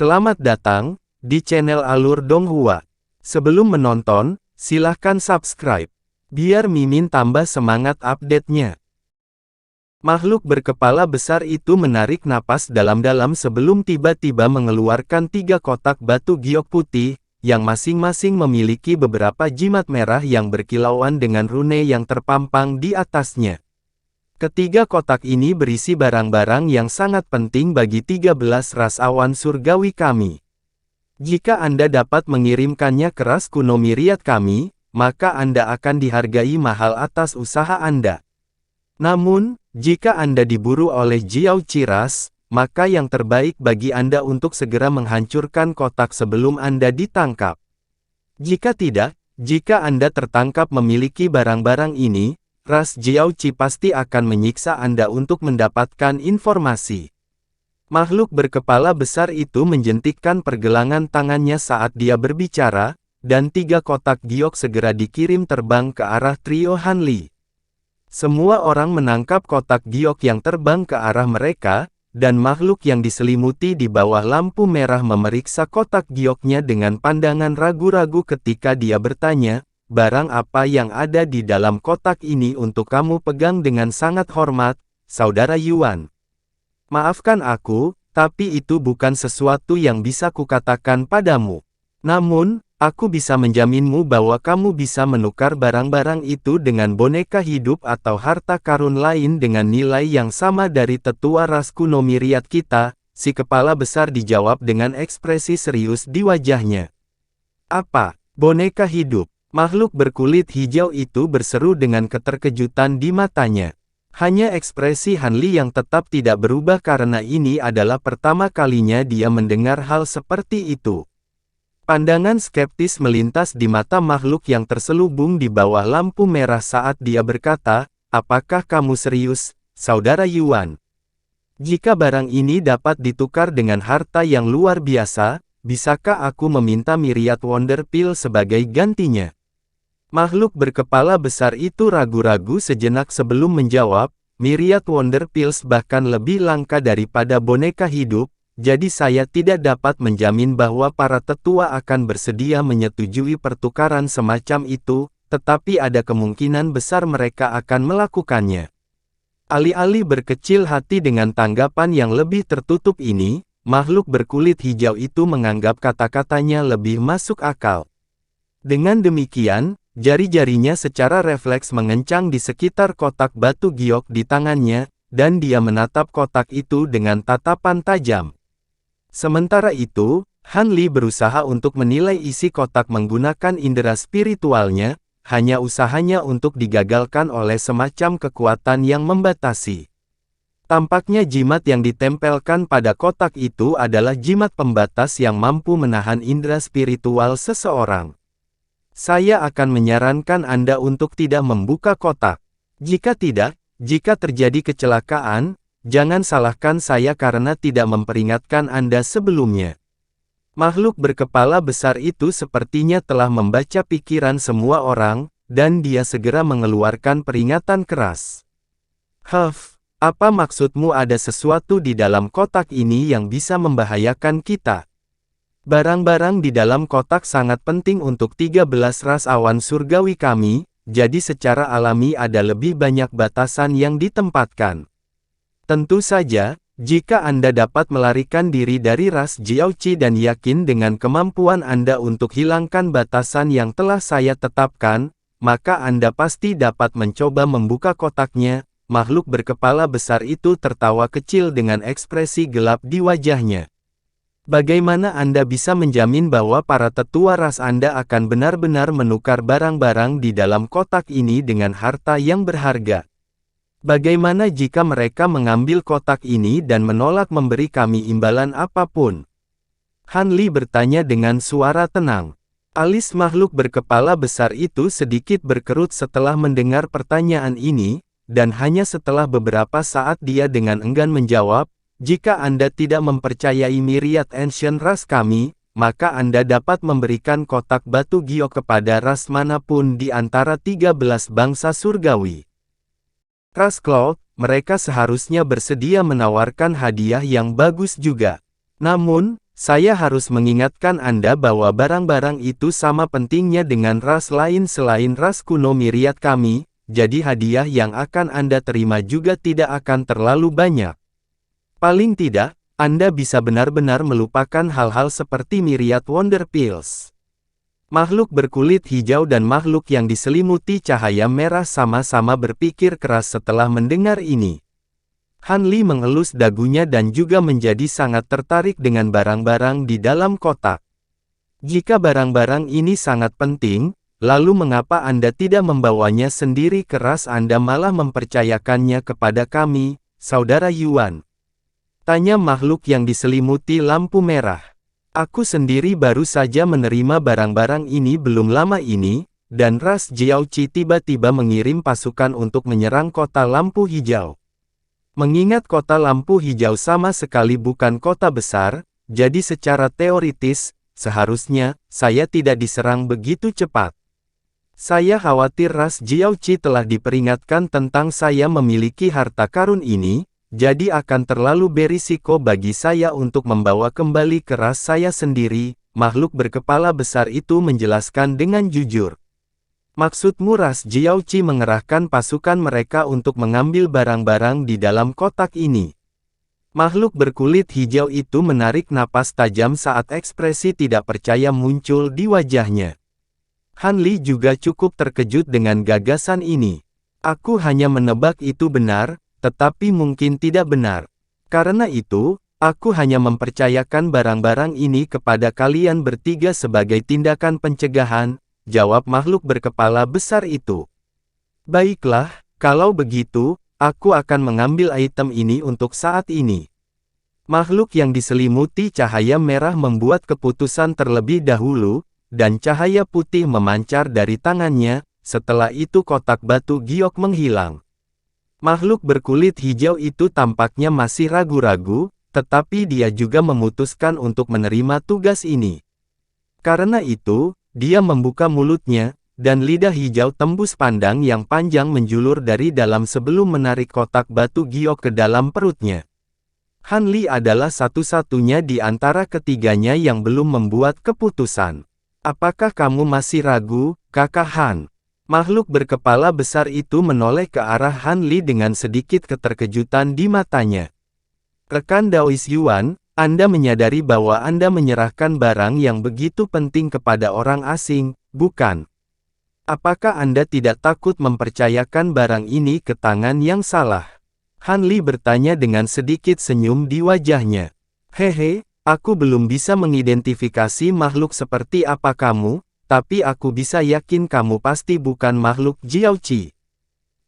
Selamat datang di channel Alur Donghua. Sebelum menonton, silahkan subscribe, biar Mimin tambah semangat update-nya. Makhluk berkepala besar itu menarik napas dalam-dalam sebelum tiba-tiba mengeluarkan 3 kotak batu giok putih, yang masing-masing memiliki beberapa jimat merah yang berkilauan dengan rune yang terpampang di atasnya. Ketiga kotak ini berisi barang-barang yang sangat penting bagi 13 ras awan surgawi kami. Jika Anda dapat mengirimkannya ke ras kuno Miriat kami, maka Anda akan dihargai mahal atas usaha Anda. Namun, jika Anda diburu oleh Jiao Ciras, maka yang terbaik bagi Anda untuk segera menghancurkan kotak sebelum Anda ditangkap. Jika tidak, jika Anda tertangkap memiliki barang-barang ini, ras Jiao Qi pasti akan menyiksa Anda untuk mendapatkan informasi. Makhluk berkepala besar itu menjentikkan pergelangan tangannya saat dia berbicara, dan 3 kotak giok segera dikirim terbang ke arah trio Hanli. Semua orang menangkap kotak giok yang terbang ke arah mereka, dan makhluk yang diselimuti di bawah lampu merah memeriksa kotak gioknya dengan pandangan ragu-ragu ketika dia bertanya, "Barang apa yang ada di dalam kotak ini untuk kamu pegang dengan sangat hormat, Saudara Yuan?" "Maafkan aku, tapi itu bukan sesuatu yang bisa kukatakan padamu. Namun, aku bisa menjaminmu bahwa kamu bisa menukar barang-barang itu dengan boneka hidup atau harta karun lain dengan nilai yang sama dari tetua ras kuno Miriat kita," si kepala besar dijawab dengan ekspresi serius di wajahnya. "Apa? Boneka hidup?" Makhluk berkulit hijau itu berseru dengan keterkejutan di matanya. Hanya ekspresi Hanli yang tetap tidak berubah karena ini adalah pertama kalinya dia mendengar hal seperti itu. Pandangan skeptis melintas di mata makhluk yang terselubung di bawah lampu merah saat dia berkata, "Apakah kamu serius, Saudara Yuan? Jika barang ini dapat ditukar dengan harta yang luar biasa, bisakah aku meminta Miriat Wonder Pill sebagai gantinya?" Makhluk berkepala besar itu ragu-ragu sejenak sebelum menjawab, "Miriat Wonder Pills bahkan lebih langka daripada boneka hidup, jadi saya tidak dapat menjamin bahwa para tetua akan bersedia menyetujui pertukaran semacam itu, tetapi ada kemungkinan besar mereka akan melakukannya." Alih-alih berkecil hati dengan tanggapan yang lebih tertutup ini, makhluk berkulit hijau itu menganggap kata-katanya lebih masuk akal. Dengan demikian, jari-jarinya secara refleks mengencang di sekitar kotak batu giok di tangannya, dan dia menatap kotak itu dengan tatapan tajam. Sementara itu, Hanli berusaha untuk menilai isi kotak menggunakan indera spiritualnya, hanya usahanya untuk digagalkan oleh semacam kekuatan yang membatasi. Tampaknya jimat yang ditempelkan pada kotak itu adalah jimat pembatas yang mampu menahan indera spiritual seseorang. "Saya akan menyarankan Anda untuk tidak membuka kotak. Jika tidak, jika terjadi kecelakaan, jangan salahkan saya karena tidak memperingatkan Anda sebelumnya." Makhluk berkepala besar itu sepertinya telah membaca pikiran semua orang, dan dia segera mengeluarkan peringatan keras. Apa maksudmu ada sesuatu di dalam kotak ini yang bisa membahayakan kita?" "Barang-barang di dalam kotak sangat penting untuk 13 ras awan surgawi kami, jadi secara alami ada lebih banyak batasan yang ditempatkan. Tentu saja, jika Anda dapat melarikan diri dari ras Jiao Qi dan yakin dengan kemampuan Anda untuk hilangkan batasan yang telah saya tetapkan, maka Anda pasti dapat mencoba membuka kotaknya." Makhluk berkepala besar itu tertawa kecil dengan ekspresi gelap di wajahnya. "Bagaimana Anda bisa menjamin bahwa para tetua ras Anda akan benar-benar menukar barang-barang di dalam kotak ini dengan harta yang berharga? Bagaimana jika mereka mengambil kotak ini dan menolak memberi kami imbalan apapun?" Hanli bertanya dengan suara tenang. Alis makhluk berkepala besar itu sedikit berkerut setelah mendengar pertanyaan ini, dan hanya setelah beberapa saat dia dengan enggan menjawab, "Jika Anda tidak mempercayai Miriat Ancient ras kami, maka Anda dapat memberikan kotak batu giok kepada ras manapun di antara 13 bangsa surgawi. Ras Cloud, mereka seharusnya bersedia menawarkan hadiah yang bagus juga. Namun, Saya harus mengingatkan Anda bahwa barang-barang itu sama pentingnya dengan ras lain selain ras kuno Myriad kami, jadi hadiah yang akan Anda terima juga tidak akan terlalu banyak. Paling tidak, Anda bisa benar-benar melupakan hal-hal seperti Myriad Wonder Pills. Makhluk berkulit hijau dan makhluk yang diselimuti cahaya merah sama-sama berpikir keras setelah mendengar ini. Han Li mengelus dagunya dan juga menjadi sangat tertarik dengan barang-barang di dalam kotak. Jika barang-barang ini sangat penting, lalu mengapa Anda tidak membawanya sendiri ke ras Anda malah mempercayakannya kepada kami, Saudara Yuan? Tanya makhluk yang diselimuti lampu merah. Aku sendiri baru saja menerima barang-barang ini belum lama ini, dan ras Jiaoqi tiba-tiba mengirim pasukan untuk menyerang kota lampu hijau. Mengingat kota lampu hijau sama sekali bukan kota besar, jadi secara teoritis, seharusnya, saya tidak diserang begitu cepat. Saya khawatir ras Jiaoqi telah diperingatkan tentang saya memiliki harta karun ini, jadi akan terlalu berisiko bagi saya untuk membawa kembali ke ras saya sendiri, makhluk berkepala besar itu menjelaskan dengan jujur. Maksudmu ras Jiaoqi mengerahkan pasukan mereka untuk mengambil barang-barang di dalam kotak ini? Makhluk berkulit hijau itu menarik napas tajam saat ekspresi tidak percaya muncul di wajahnya. Han Li juga cukup terkejut dengan gagasan ini. Aku hanya menebak itu benar, tetapi mungkin tidak benar. Karena itu, aku hanya mempercayakan barang-barang ini kepada kalian bertiga sebagai tindakan pencegahan, jawab makhluk berkepala besar itu. Baiklah, kalau begitu, aku akan mengambil item ini untuk saat ini. Makhluk yang diselimuti cahaya merah membuat keputusan terlebih dahulu, dan cahaya putih memancar dari tangannya, setelah itu kotak batu giok menghilang. Makhluk berkulit hijau itu tampaknya masih ragu-ragu, tetapi dia juga memutuskan untuk menerima tugas ini. Karena itu, dia membuka mulutnya, dan lidah hijau tembus pandang yang panjang menjulur dari dalam sebelum menarik kotak batu giok ke dalam perutnya. Han Li adalah satu-satunya di antara ketiganya yang belum membuat keputusan. Apakah kamu masih ragu, Kakak Han? Makhluk berkepala besar itu menoleh ke arah Han Li dengan sedikit keterkejutan di matanya. Rekan Daois Yuan, Anda menyadari bahwa Anda menyerahkan barang yang begitu penting kepada orang asing, bukan? Apakah Anda tidak takut mempercayakan barang ini ke tangan yang salah? Han Li bertanya dengan sedikit senyum di wajahnya. Hehe, aku belum bisa mengidentifikasi makhluk seperti apa kamu, tapi aku bisa yakin kamu pasti bukan makhluk Jiaoqi.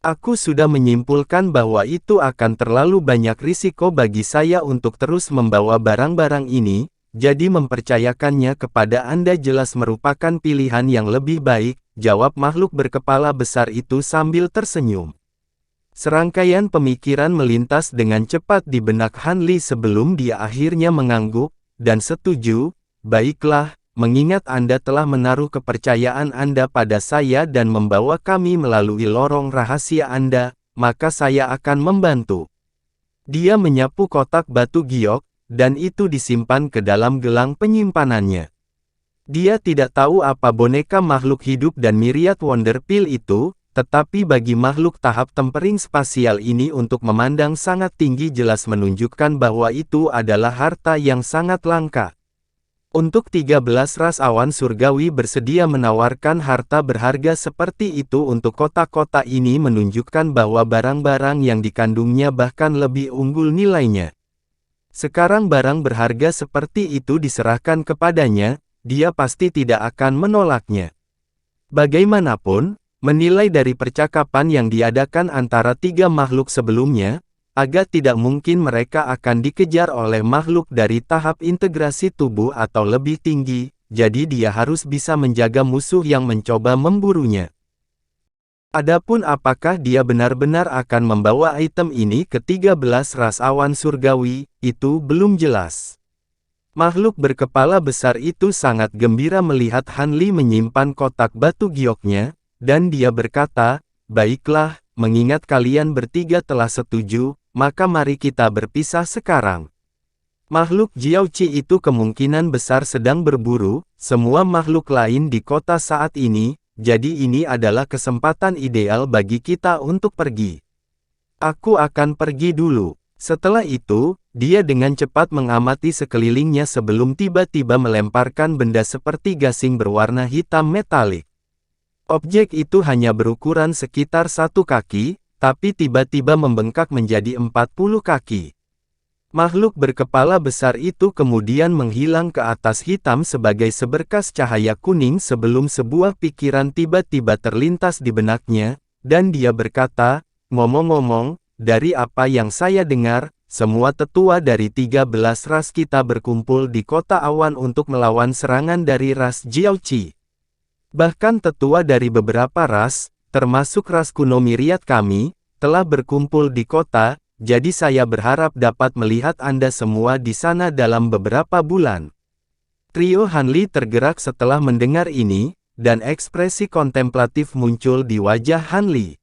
Aku sudah menyimpulkan bahwa itu akan terlalu banyak risiko bagi saya untuk terus membawa barang-barang ini, jadi mempercayakannya kepada Anda jelas merupakan pilihan yang lebih baik, jawab makhluk berkepala besar itu sambil tersenyum. Serangkaian pemikiran melintas dengan cepat di benak Han Li sebelum dia akhirnya mengangguk, dan setuju, baiklah. Mengingat Anda telah menaruh kepercayaan Anda pada saya dan membawa kami melalui lorong rahasia Anda, maka saya akan membantu. Dia menyapu kotak batu giok, dan itu disimpan ke dalam gelang penyimpanannya. Dia tidak tahu apa boneka makhluk hidup dan Myriad Wonder Pill itu, tetapi bagi makhluk tahap tempering spasial ini untuk memandang sangat tinggi jelas menunjukkan bahwa itu adalah harta yang sangat langka. Untuk 13 ras awan surgawi bersedia menawarkan harta berharga seperti itu untuk kota-kota ini menunjukkan bahwa barang-barang yang dikandungnya bahkan lebih unggul nilainya. Sekarang barang berharga seperti itu diserahkan kepadanya, dia pasti tidak akan menolaknya. Bagaimanapun, menilai dari percakapan yang diadakan antara tiga makhluk sebelumnya, agak tidak mungkin mereka akan dikejar oleh makhluk dari tahap integrasi tubuh atau lebih tinggi, jadi dia harus bisa menjaga musuh yang mencoba memburunya. Adapun apakah dia benar-benar akan membawa item ini ke 13 ras awan surgawi, itu belum jelas. Makhluk berkepala besar itu sangat gembira melihat Han Li menyimpan kotak batu gioknya, dan dia berkata, baiklah, mengingat kalian bertiga telah setuju, maka mari kita berpisah sekarang. Makhluk Jiaoqi itu kemungkinan besar sedang berburu semua makhluk lain di kota saat ini, jadi ini adalah kesempatan ideal bagi kita untuk pergi. Aku akan pergi dulu. Setelah itu, dia dengan cepat mengamati sekelilingnya sebelum tiba-tiba melemparkan benda seperti gasing berwarna hitam metalik. Objek itu hanya berukuran sekitar 1 kaki, tapi tiba-tiba membengkak menjadi 40 kaki. Makhluk berkepala besar itu kemudian menghilang ke atas hitam sebagai seberkas cahaya kuning sebelum sebuah pikiran tiba-tiba terlintas di benaknya, dan dia berkata, ngomong-ngomong, dari apa yang saya dengar, semua tetua dari 13 ras kita berkumpul di kota awan untuk melawan serangan dari ras Jiaoqi. Bahkan tetua dari beberapa ras, termasuk ras kuno Myriad kami, telah berkumpul di kota. Jadi saya berharap dapat melihat Anda semua di sana dalam beberapa bulan. Trio Hanli tergerak setelah mendengar ini, dan ekspresi kontemplatif muncul di wajah Hanli.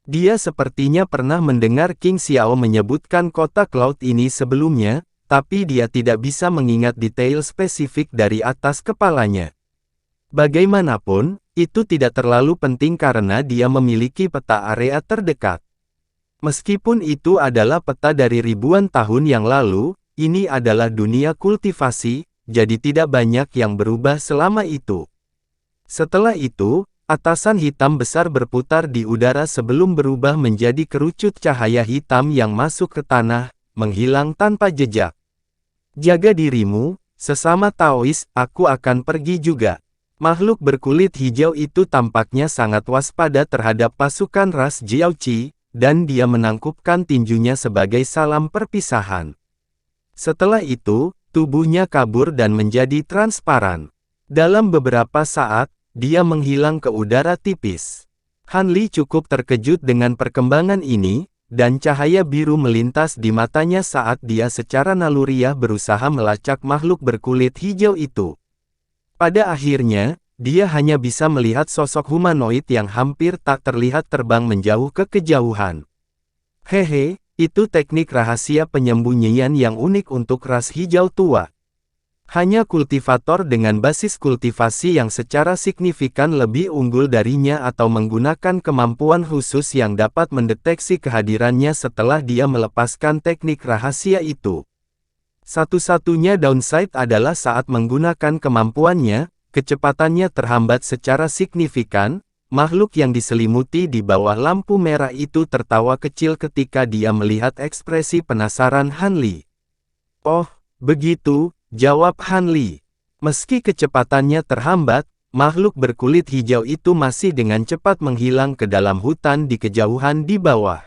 Dia sepertinya pernah mendengar King Xiao menyebutkan kota Cloud ini sebelumnya, tapi dia tidak bisa mengingat detail spesifik dari atas kepalanya. Bagaimanapun, itu tidak terlalu penting karena dia memiliki peta area terdekat. Meskipun itu adalah peta dari ribuan tahun yang lalu, ini adalah dunia kultivasi, jadi tidak banyak yang berubah selama itu. Setelah itu, atasan hitam besar berputar di udara sebelum berubah menjadi kerucut cahaya hitam yang masuk ke tanah, menghilang tanpa jejak. Jaga dirimu, sesama Taois, aku akan pergi juga. Makhluk berkulit hijau itu tampaknya sangat waspada terhadap pasukan ras Jiaoqi, dan dia menangkupkan tinjunya sebagai salam perpisahan. Setelah itu, tubuhnya kabur dan menjadi transparan. Dalam beberapa saat, dia menghilang ke udara tipis. Hanli cukup terkejut dengan perkembangan ini, dan cahaya biru melintas di matanya saat dia secara naluriah berusaha melacak makhluk berkulit hijau itu. Pada akhirnya, dia hanya bisa melihat sosok humanoid yang hampir tak terlihat terbang menjauh ke kejauhan. Hehe, itu teknik rahasia penyembunyian yang unik untuk ras hijau tua. Hanya kultivator dengan basis kultivasi yang secara signifikan lebih unggul darinya atau menggunakan kemampuan khusus yang dapat mendeteksi kehadirannya setelah dia melepaskan teknik rahasia itu. Satu-satunya downside adalah saat menggunakan kemampuannya, kecepatannya terhambat secara signifikan. Makhluk yang diselimuti di bawah lampu merah itu tertawa kecil ketika dia melihat ekspresi penasaran Hanli. Oh, begitu, jawab Hanli. Meski kecepatannya terhambat, makhluk berkulit hijau itu masih dengan cepat menghilang ke dalam hutan di kejauhan di bawah.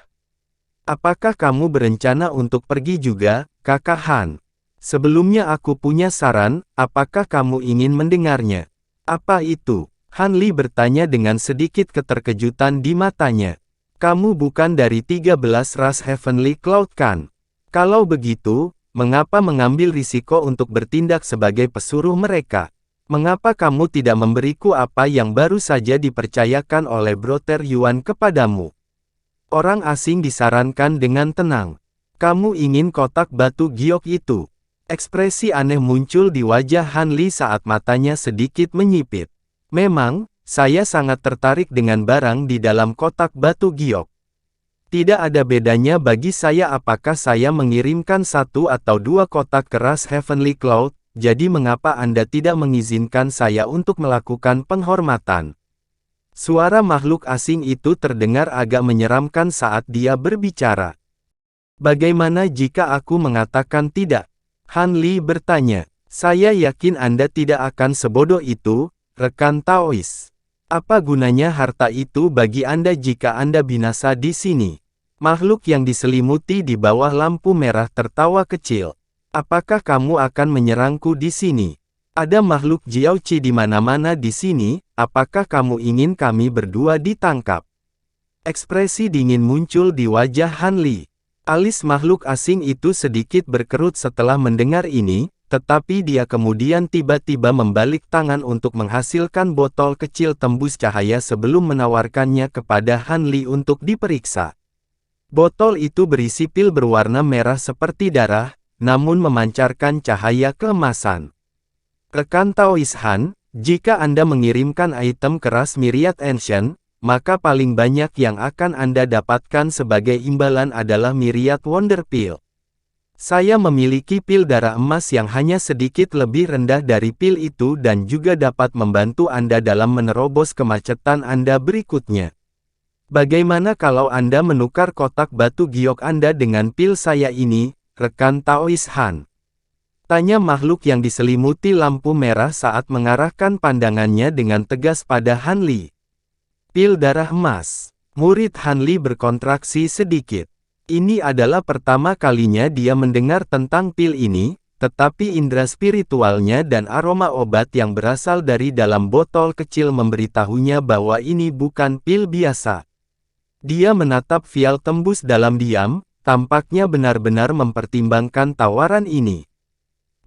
Apakah kamu berencana untuk pergi juga, Kakak Han? Sebelumnya aku punya saran, apakah kamu ingin mendengarnya? Apa itu? Hanli bertanya dengan sedikit keterkejutan di matanya. Kamu bukan dari 13 ras Heavenly Cloud kan? Kalau begitu, mengapa mengambil risiko untuk bertindak sebagai pesuruh mereka? Mengapa kamu tidak memberiku apa yang baru saja dipercayakan oleh Brother Yuan kepadamu? Orang asing disarankan dengan tenang. Kamu ingin kotak batu giok itu? Ekspresi aneh muncul di wajah Hanli saat matanya sedikit menyipit. Memang, saya sangat tertarik dengan barang di dalam kotak batu giok. Tidak ada bedanya bagi saya apakah saya mengirimkan 1 atau 2 kotak ke ras Heavenly Cloud, jadi mengapa Anda tidak mengizinkan saya untuk melakukan penghormatan? Suara makhluk asing itu terdengar agak menyeramkan saat dia berbicara. Bagaimana jika aku mengatakan tidak? Hanli bertanya. Saya yakin Anda tidak akan sebodoh itu, rekan Taois. Apa gunanya harta itu bagi Anda jika Anda binasa di sini? Makhluk yang diselimuti di bawah lampu merah tertawa kecil. Apakah kamu akan menyerangku di sini? Ada makhluk Jiaoqi di mana-mana di sini, apakah kamu ingin kami berdua ditangkap? Ekspresi dingin muncul di wajah Hanli. Alis makhluk asing itu sedikit berkerut setelah mendengar ini, tetapi dia kemudian tiba-tiba membalik tangan untuk menghasilkan botol kecil tembus cahaya sebelum menawarkannya kepada Hanli untuk diperiksa. Botol itu berisi pil berwarna merah seperti darah, namun memancarkan cahaya keemasan. Rekan Taoist Han, jika Anda mengirimkan item keras Myriad Ancient, maka paling banyak yang akan Anda dapatkan sebagai imbalan adalah Myriad Wonder Pill. Saya memiliki pil darah emas yang hanya sedikit lebih rendah dari pil itu dan juga dapat membantu Anda dalam menerobos kemacetan Anda berikutnya. Bagaimana kalau Anda menukar kotak batu giok Anda dengan pil saya ini, rekan Taoist Han? Tanya makhluk yang diselimuti lampu merah saat mengarahkan pandangannya dengan tegas pada Han Li. Pil darah emas. Murid Han Li berkontraksi sedikit. Ini adalah pertama kalinya dia mendengar tentang pil ini, tetapi indera spiritualnya dan aroma obat yang berasal dari dalam botol kecil memberitahunya bahwa ini bukan pil biasa. Dia menatap vial tembus dalam diam, tampaknya benar-benar mempertimbangkan tawaran ini.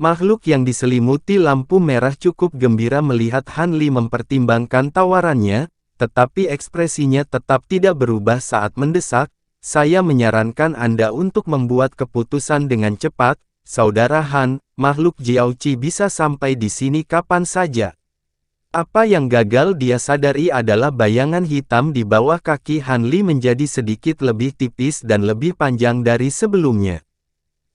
Makhluk yang diselimuti lampu merah cukup gembira melihat Han Li mempertimbangkan tawarannya, tetapi ekspresinya tetap tidak berubah saat mendesak. Saya menyarankan Anda untuk membuat keputusan dengan cepat, Saudara Han, makhluk Jiaoqi bisa sampai di sini kapan saja. Apa yang gagal dia sadari adalah bayangan hitam di bawah kaki Han Li menjadi sedikit lebih tipis dan lebih panjang dari sebelumnya.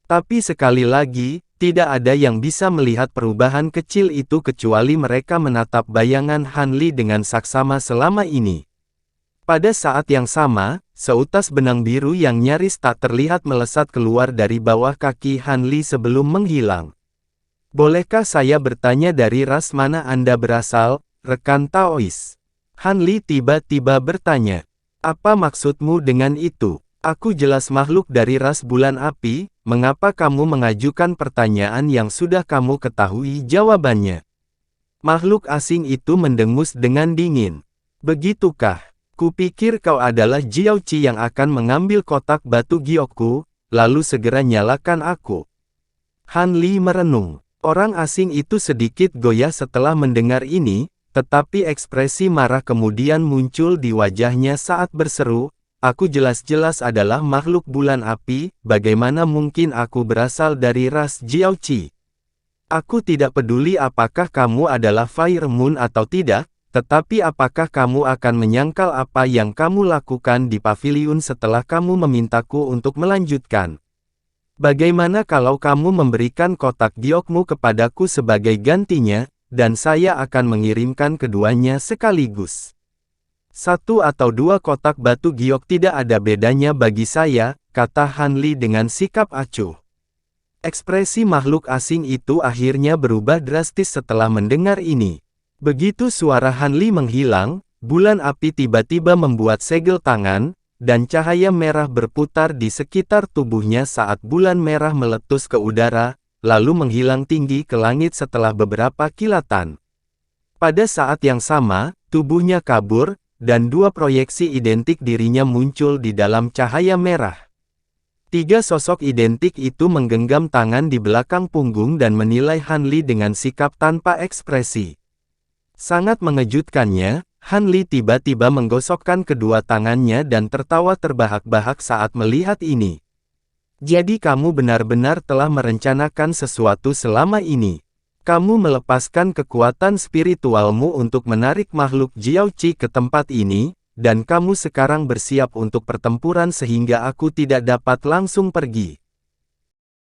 Tapi sekali lagi, tidak ada yang bisa melihat perubahan kecil itu kecuali mereka menatap bayangan Han Li dengan saksama selama ini. Pada saat yang sama, seutas benang biru yang nyaris tak terlihat melesat keluar dari bawah kaki Han Li sebelum menghilang. Bolehkah saya bertanya dari ras mana Anda berasal, rekan Taoist? Han Li tiba-tiba bertanya. Apa maksudmu dengan itu? Aku jelas makhluk dari ras bulan api, mengapa kamu mengajukan pertanyaan yang sudah kamu ketahui jawabannya? Makhluk asing itu mendengus dengan dingin. Begitukah? Kupikir kau adalah Jiaoqi yang akan mengambil kotak batu giokku, lalu segera nyalakan aku. Han Li merenung. Orang asing itu sedikit goyah setelah mendengar ini, tetapi ekspresi marah kemudian muncul di wajahnya saat berseru, aku jelas-jelas adalah makhluk bulan api, bagaimana mungkin aku berasal dari ras Jiaoqi? Aku tidak peduli apakah kamu adalah Fire Moon atau tidak, tetapi apakah kamu akan menyangkal apa yang kamu lakukan di paviliun setelah kamu memintaku untuk melanjutkan? Bagaimana kalau kamu memberikan kotak giokmu kepadaku sebagai gantinya, dan saya akan mengirimkan keduanya sekaligus? 1 atau 2 kotak batu giok tidak ada bedanya bagi saya, kata Han Li dengan sikap acuh. Ekspresi makhluk asing itu akhirnya berubah drastis setelah mendengar ini. Begitu suara Han Li menghilang, bulan api tiba-tiba membuat segel tangan, dan cahaya merah berputar di sekitar tubuhnya saat bulan merah meletus ke udara, lalu menghilang tinggi ke langit setelah beberapa kilatan. Pada saat yang sama, tubuhnya kabur, dan 2 proyeksi identik dirinya muncul di dalam cahaya merah. 3 sosok identik itu menggenggam tangan di belakang punggung dan menilai Han Li dengan sikap tanpa ekspresi. Sangat mengejutkannya, Han Li tiba-tiba menggosokkan kedua tangannya dan tertawa terbahak-bahak saat melihat ini. Jadi kamu benar-benar telah merencanakan sesuatu selama ini. Kamu melepaskan kekuatan spiritualmu untuk menarik makhluk Jiaoqi ke tempat ini, dan kamu sekarang bersiap untuk pertempuran sehingga aku tidak dapat langsung pergi.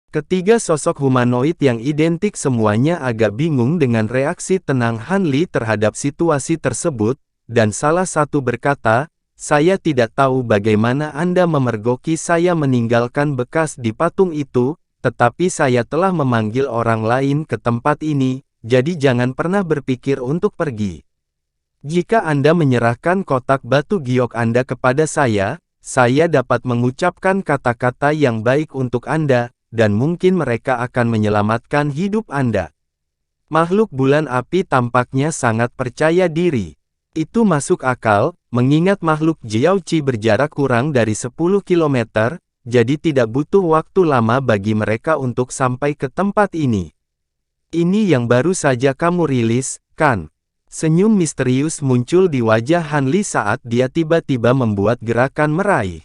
Ketiga sosok humanoid yang identik semuanya agak bingung dengan reaksi tenang Han Li terhadap situasi tersebut, dan salah satu berkata, saya tidak tahu bagaimana Anda memergoki saya meninggalkan bekas di patung itu, tetapi saya telah memanggil orang lain ke tempat ini, jadi jangan pernah berpikir untuk pergi. Jika Anda menyerahkan kotak batu giok Anda kepada saya dapat mengucapkan kata-kata yang baik untuk Anda, dan mungkin mereka akan menyelamatkan hidup Anda. Makhluk bulan api tampaknya sangat percaya diri. Itu masuk akal, mengingat makhluk Jiaoqi berjarak kurang dari 10 km, jadi tidak butuh waktu lama bagi mereka untuk sampai ke tempat ini. Ini yang baru saja kamu rilis, kan? Senyum misterius muncul di wajah Han Li saat dia tiba-tiba membuat gerakan meraih.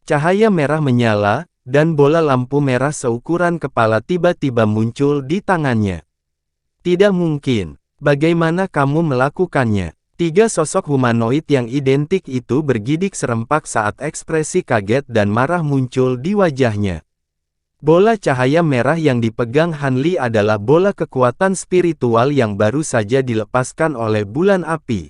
Cahaya merah menyala, dan bola lampu merah seukuran kepala tiba-tiba muncul di tangannya. Tidak mungkin. Bagaimana kamu melakukannya? Tiga sosok humanoid yang identik itu bergidik serempak saat ekspresi kaget dan marah muncul di wajahnya. Bola cahaya merah yang dipegang Han Li adalah bola kekuatan spiritual yang baru saja dilepaskan oleh bulan api.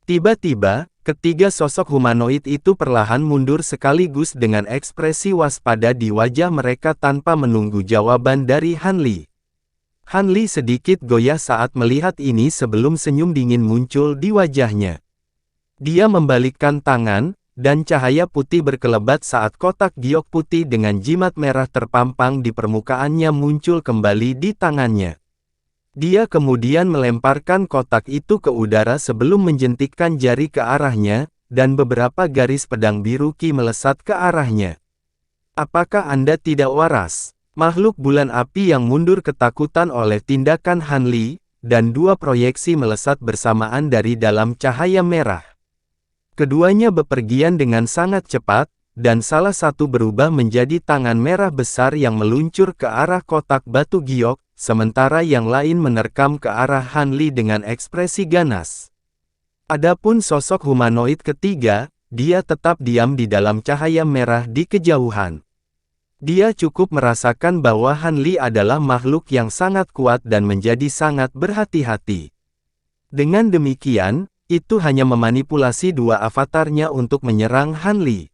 Tiba-tiba, ketiga sosok humanoid itu perlahan mundur sekaligus dengan ekspresi waspada di wajah mereka tanpa menunggu jawaban dari Han Li. Han Li sedikit goyah saat melihat ini sebelum senyum dingin muncul di wajahnya. Dia membalikkan tangan, dan cahaya putih berkelebat saat kotak giok putih dengan jimat merah terpampang di permukaannya muncul kembali di tangannya. Dia kemudian melemparkan kotak itu ke udara sebelum menjentikkan jari ke arahnya, dan beberapa garis pedang biru Qi melesat ke arahnya. Apakah Anda tidak waras? Makhluk bulan api yang mundur ketakutan oleh tindakan Han Li, dan dua proyeksi melesat bersamaan dari dalam cahaya merah. Keduanya bepergian dengan sangat cepat, dan salah satu berubah menjadi tangan merah besar yang meluncur ke arah kotak batu giok, sementara yang lain menerkam ke arah Han Li dengan ekspresi ganas. Adapun sosok humanoid ketiga, dia tetap diam di dalam cahaya merah di kejauhan. Dia cukup merasakan bahwa Han Li adalah makhluk yang sangat kuat dan menjadi sangat berhati-hati. Dengan demikian, itu hanya memanipulasi dua avatarnya untuk menyerang Han Li.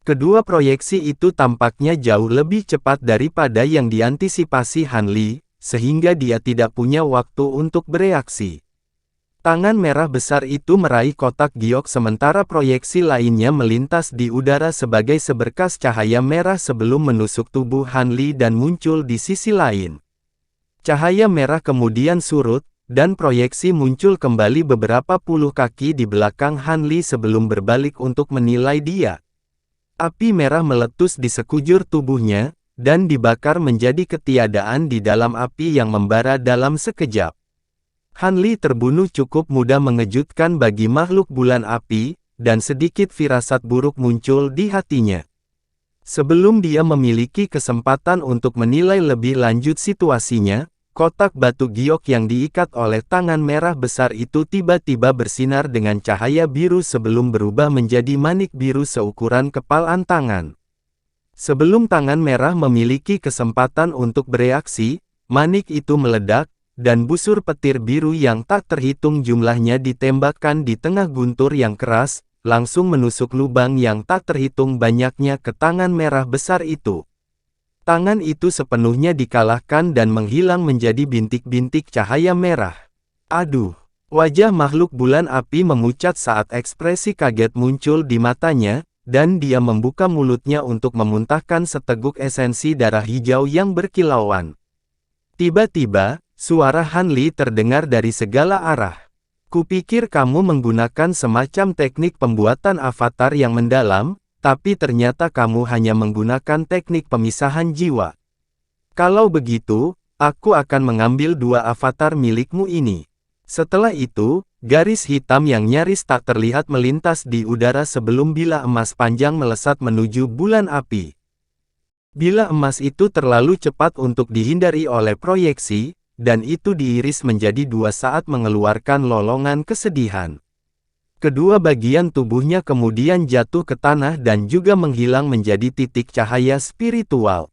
Kedua proyeksi itu tampaknya jauh lebih cepat daripada yang diantisipasi Han Li, sehingga dia tidak punya waktu untuk bereaksi. Tangan merah besar itu meraih kotak giok sementara proyeksi lainnya melintas di udara sebagai seberkas cahaya merah sebelum menusuk tubuh Han Li dan muncul di sisi lain. Cahaya merah kemudian surut, dan proyeksi muncul kembali beberapa puluh kaki di belakang Han Li sebelum berbalik untuk menilai dia. Api merah meletus di sekujur tubuhnya, dan dibakar menjadi ketiadaan di dalam api yang membara dalam sekejap. Han Li terbunuh cukup mudah mengejutkan bagi makhluk bulan api, dan sedikit firasat buruk muncul di hatinya. Sebelum dia memiliki kesempatan untuk menilai lebih lanjut situasinya, kotak batu giok yang diikat oleh tangan merah besar itu tiba-tiba bersinar dengan cahaya biru sebelum berubah menjadi manik biru seukuran kepalan tangan. Sebelum tangan merah memiliki kesempatan untuk bereaksi, manik itu meledak, dan busur petir biru yang tak terhitung jumlahnya ditembakkan di tengah guntur yang keras, langsung menusuk lubang yang tak terhitung banyaknya ke tangan merah besar itu. Tangan itu sepenuhnya dikalahkan dan menghilang menjadi bintik-bintik cahaya merah. Aduh! Wajah makhluk bulan api memucat saat ekspresi kaget muncul di matanya, dan dia membuka mulutnya untuk memuntahkan seteguk esensi darah hijau yang berkilauan. Tiba-tiba, suara Han Li terdengar dari segala arah. Kupikir kamu menggunakan semacam teknik pembuatan avatar yang mendalam, tapi ternyata kamu hanya menggunakan teknik pemisahan jiwa. Kalau begitu, aku akan mengambil dua avatar milikmu ini. Setelah itu, garis hitam yang nyaris tak terlihat melintas di udara sebelum bilah emas panjang melesat menuju bulan api. Bilah emas itu terlalu cepat untuk dihindari oleh proyeksi, dan itu diiris menjadi dua saat mengeluarkan lolongan kesedihan. Kedua bagian tubuhnya kemudian jatuh ke tanah dan juga menghilang menjadi titik cahaya spiritual.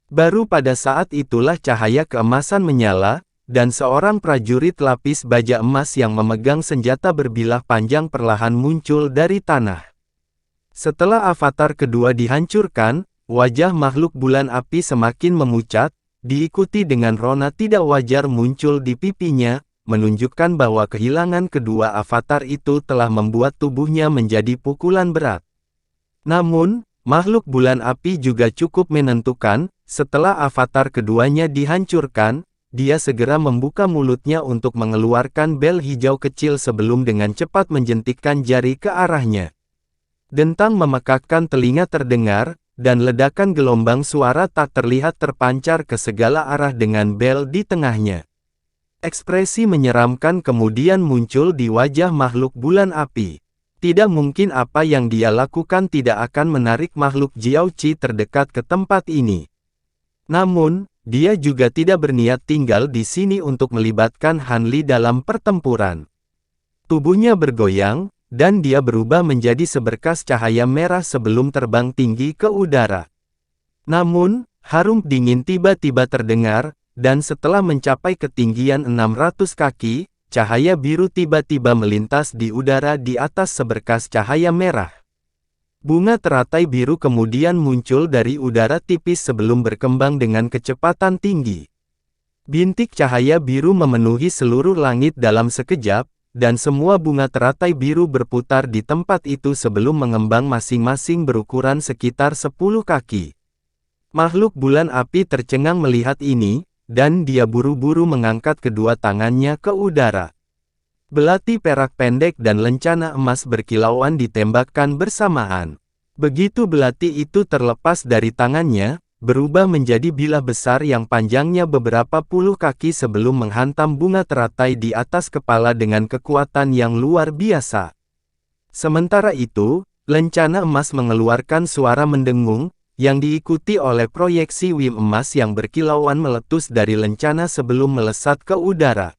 Baru pada saat itulah cahaya keemasan menyala, dan seorang prajurit lapis baja emas yang memegang senjata berbilah panjang perlahan muncul dari tanah. Setelah avatar kedua dihancurkan, wajah makhluk bulan api semakin memucat, diikuti dengan rona tidak wajar muncul di pipinya, menunjukkan bahwa kehilangan kedua avatar itu telah membuat tubuhnya menjadi pukulan berat. Namun, makhluk bulan api juga cukup menentukan, setelah avatar keduanya dihancurkan, dia segera membuka mulutnya untuk mengeluarkan bel hijau kecil sebelum dengan cepat menjentikkan jari ke arahnya. Dentang memekakkan telinga terdengar, dan ledakan gelombang suara tak terlihat terpancar ke segala arah dengan bel di tengahnya. Ekspresi menyeramkan kemudian muncul di wajah makhluk bulan api. Tidak mungkin apa yang dia lakukan tidak akan menarik makhluk Jiaoqi terdekat ke tempat ini. Namun, dia juga tidak berniat tinggal di sini untuk melibatkan Han Li dalam pertempuran. Tubuhnya bergoyang, dan dia berubah menjadi seberkas cahaya merah sebelum terbang tinggi ke udara. Namun, harum dingin tiba-tiba terdengar, dan setelah mencapai ketinggian 600 kaki, cahaya biru tiba-tiba melintas di udara di atas seberkas cahaya merah. Bunga teratai biru kemudian muncul dari udara tipis sebelum berkembang dengan kecepatan tinggi. Bintik cahaya biru memenuhi seluruh langit dalam sekejap, dan semua bunga teratai biru berputar di tempat itu sebelum mengembang masing-masing berukuran sekitar 10 kaki. Makhluk bulan api tercengang melihat ini, dan dia buru-buru mengangkat kedua tangannya ke udara. Belati perak pendek dan lencana emas berkilauan ditembakkan bersamaan. Begitu belati itu terlepas dari tangannya, berubah menjadi bilah besar yang panjangnya beberapa puluh kaki sebelum menghantam bunga teratai di atas kepala dengan kekuatan yang luar biasa. Sementara itu, lencana emas mengeluarkan suara mendengung, yang diikuti oleh proyeksi wim emas yang berkilauan meletus dari lencana sebelum melesat ke udara.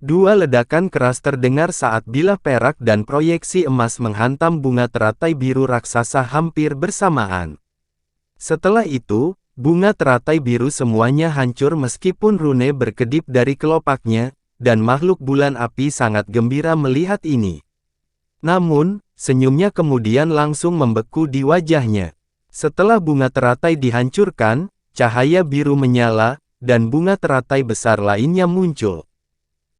Dua ledakan keras terdengar saat bilah perak dan proyeksi emas menghantam bunga teratai biru raksasa hampir bersamaan. Setelah itu, bunga teratai biru semuanya hancur meskipun rune berkedip dari kelopaknya, dan makhluk bulan api sangat gembira melihat ini. Namun, senyumnya kemudian langsung membeku di wajahnya. Setelah bunga teratai dihancurkan, cahaya biru menyala, dan bunga teratai besar lainnya muncul.